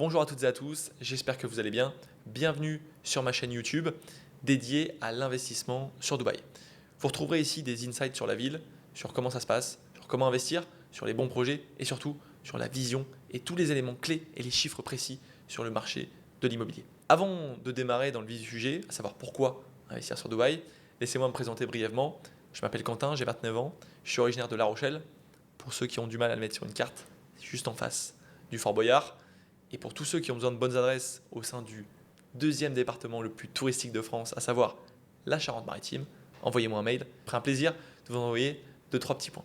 Bonjour à toutes et à tous, j'espère que vous allez bien. Bienvenue sur ma chaîne YouTube dédiée à l'investissement sur Dubaï. Vous retrouverez ici des insights sur la ville, sur comment ça se passe, sur comment investir, sur les bons projets et surtout sur la vision et tous les éléments clés et les chiffres précis sur le marché de l'immobilier. Avant de démarrer dans le vif du sujet, à savoir pourquoi investir sur Dubaï, laissez-moi me présenter brièvement. Je m'appelle Quentin, j'ai 29 ans, je suis originaire de La Rochelle. Pour ceux qui ont du mal à le mettre sur une carte, c'est juste en face du Fort Boyard. Et pour tous ceux qui ont besoin de bonnes adresses au sein du deuxième département le plus touristique de France, à savoir la Charente-Maritime, envoyez-moi un mail. Ce sera un plaisir de vous envoyer 2-3 petits points.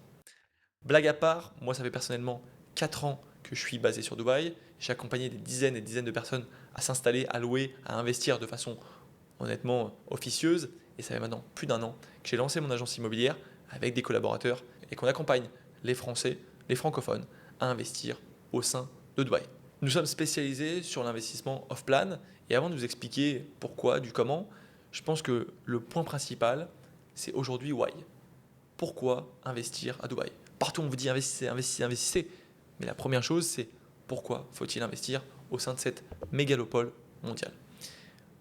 Blague à part, moi ça fait personnellement 4 ans que je suis basé sur Dubaï. J'ai accompagné des dizaines et des dizaines de personnes à s'installer, à louer, à investir de façon honnêtement officieuse. Et ça fait maintenant plus d'1 an que j'ai lancé mon agence immobilière avec des collaborateurs et qu'on accompagne les Français, les francophones, à investir au sein de Dubaï. Nous sommes spécialisés sur l'investissement off-plan et avant de vous expliquer pourquoi, du comment, je pense que le point principal, c'est aujourd'hui why. Pourquoi investir à Dubaï? Partout on vous dit investissez, investissez, investissez, mais la première chose c'est pourquoi faut-il investir au sein de cette mégalopole mondiale?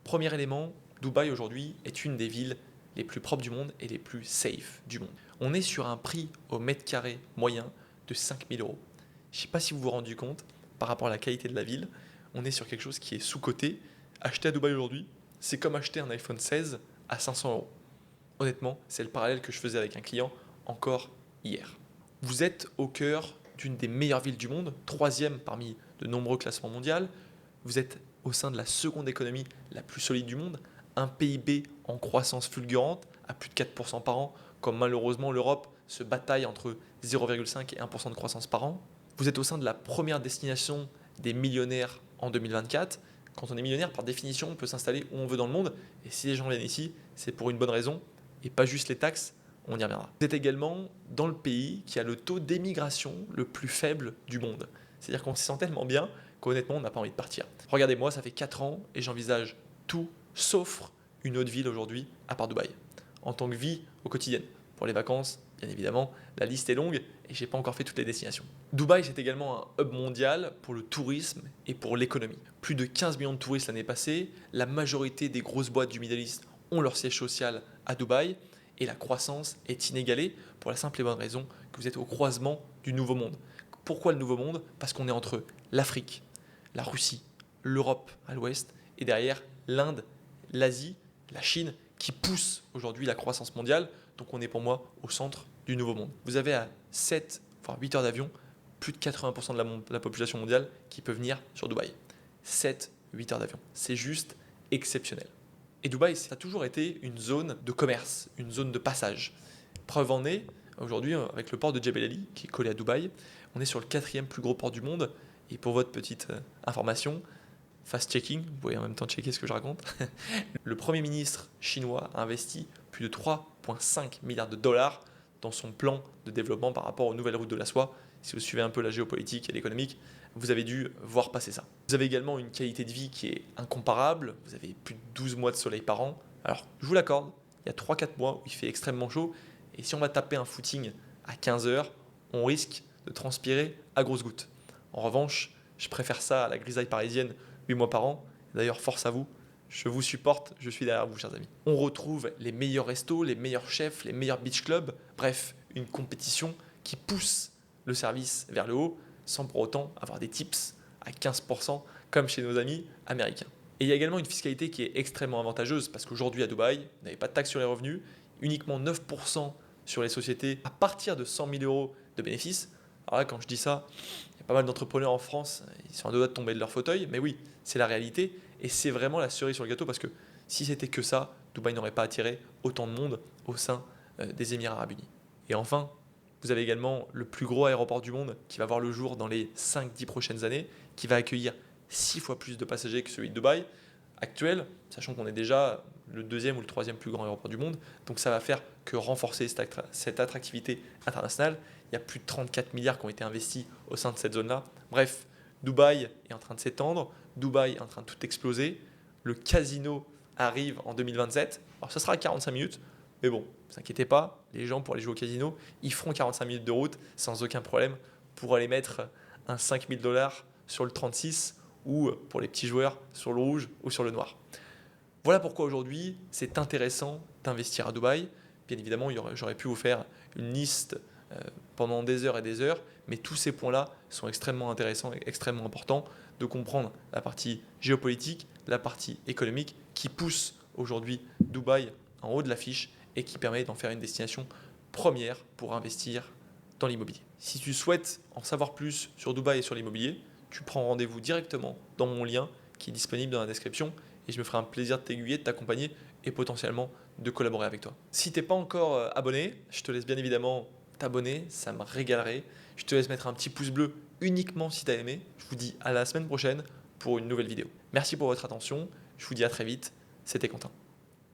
Premier élément, Dubaï aujourd'hui est une des villes les plus propres du monde et les plus safe du monde. On est sur un prix au mètre carré moyen de 5 000 euros. Je ne sais pas si vous vous rendez compte, par rapport à la qualité de la ville, on est sur quelque chose qui est sous-coté. Acheter à Dubaï aujourd'hui, c'est comme acheter un iPhone 16 à 500 euros. Honnêtement, c'est le parallèle que je faisais avec un client encore hier. Vous êtes au cœur d'une des meilleures villes du monde, troisième parmi de nombreux classements mondiaux. Vous êtes au sein de la seconde économie la plus solide du monde, un PIB en croissance fulgurante à plus de 4% par an, comme malheureusement l'Europe se bataille entre 0,5 et 1% de croissance par an. Vous êtes au sein de la première destination des millionnaires en 2024. Quand on est millionnaire, par définition, on peut s'installer où on veut dans le monde. Et si les gens viennent ici, c'est pour une bonne raison et pas juste les taxes. On y reviendra. Vous êtes également dans le pays qui a le taux d'émigration le plus faible du monde. C'est-à-dire qu'on se sent tellement bien qu'honnêtement, on n'a pas envie de partir. Regardez-moi, ça fait 4 ans et j'envisage tout sauf une autre ville aujourd'hui à part Dubaï. En tant que vie au quotidien. Pour les vacances, bien évidemment, la liste est longue et j'ai pas encore fait toutes les destinations. Dubaï, c'est également un hub mondial pour le tourisme et pour l'économie. Plus de 15 millions de touristes l'année passée, la majorité des grosses boîtes du Middle East ont leur siège social à Dubaï et la croissance est inégalée pour la simple et bonne raison que vous êtes au croisement du nouveau monde. Pourquoi le nouveau monde? Parce qu'on est entre l'Afrique, la Russie, l'Europe à l'ouest et derrière l'Inde, l'Asie, la Chine qui poussent aujourd'hui la croissance mondiale. Donc on est pour moi au centre du nouveau monde. Vous avez à 7 voire 8 heures d'avion plus de 80% de la population mondiale qui peut venir sur Dubaï. 7-8 heures d'avion. C'est juste exceptionnel. Et Dubaï, ça a toujours été une zone de commerce, une zone de passage. Preuve en est, aujourd'hui, avec le port de Jebel Ali, qui est collé à Dubaï, on est sur le 4e plus gros port du monde. Et pour votre petite information, fast-checking, vous pouvez en même temps checker ce que je raconte, le Premier ministre chinois a investi plus de 3,5 milliards de dollars dans son plan de développement par rapport aux nouvelles routes de la soie. Si vous suivez un peu la géopolitique et l'économique, vous avez dû voir passer ça. Vous avez également une qualité de vie qui est incomparable. Vous avez plus de 12 mois de soleil par an. Alors, je vous l'accorde, il y a 3-4 mois où il fait extrêmement chaud. Et si on va taper un footing à 15 heures, on risque de transpirer à grosses gouttes. En revanche, je préfère ça à la grisaille parisienne 8 mois par an. D'ailleurs, force à vous. Je vous supporte, je suis derrière vous, chers amis. On retrouve les meilleurs restos, les meilleurs chefs, les meilleurs beach clubs. Bref, une compétition qui pousse le service vers le haut sans pour autant avoir des tips à 15% comme chez nos amis américains. Et il y a également une fiscalité qui est extrêmement avantageuse parce qu'aujourd'hui à Dubaï, vous n'avez pas de taxe sur les revenus, uniquement 9% sur les sociétés à partir de 100 000 euros de bénéfices. Alors là, quand je dis ça, il y a pas mal d'entrepreneurs en France, ils sont à deux doigts de tomber de leur fauteuil, mais oui, c'est la réalité et c'est vraiment la cerise sur le gâteau parce que si c'était que ça, Dubaï n'aurait pas attiré autant de monde au sein des Émirats Arabes Unis. Et enfin, vous avez également le plus gros aéroport du monde qui va voir le jour dans les 5-10 prochaines années, qui va accueillir 6 fois plus de passagers que celui de Dubaï actuel, sachant qu'on est déjà le deuxième ou le troisième plus grand aéroport du monde. Donc ça va faire que renforcer cette attractivité internationale. Il y a plus de 34 milliards qui ont été investis au sein de cette zone-là. Bref, Dubaï est en train de s'étendre, Dubaï est en train de tout exploser. Le casino arrive en 2027. Alors ça sera à 45 minutes, mais bon, ne vous inquiétez pas, les gens pour aller jouer au casino, ils feront 45 minutes de route sans aucun problème pour aller mettre un 5 000 $ sur le 36 ou pour les petits joueurs sur le rouge ou sur le noir. Voilà pourquoi aujourd'hui c'est intéressant d'investir à Dubaï. Bien évidemment, j'aurais pu vous faire une liste pendant des heures et des heures, mais tous ces points-là sont extrêmement intéressants et extrêmement importants de comprendre la partie géopolitique, la partie économique qui pousse aujourd'hui Dubaï en haut de l'affiche et qui permet d'en faire une destination première pour investir dans l'immobilier. Si tu souhaites en savoir plus sur Dubaï et sur l'immobilier, tu prends rendez-vous directement dans mon lien qui est disponible dans la description et je me ferai un plaisir de t'aiguiller, de t'accompagner et potentiellement de collaborer avec toi. Si tu n'es pas encore abonné, je te laisse bien évidemment t'abonner, ça me régalerait. Je te laisse mettre un petit pouce bleu uniquement si tu as aimé. Je vous dis à la semaine prochaine pour une nouvelle vidéo. Merci pour votre attention, je vous dis à très vite, c'était Quentin.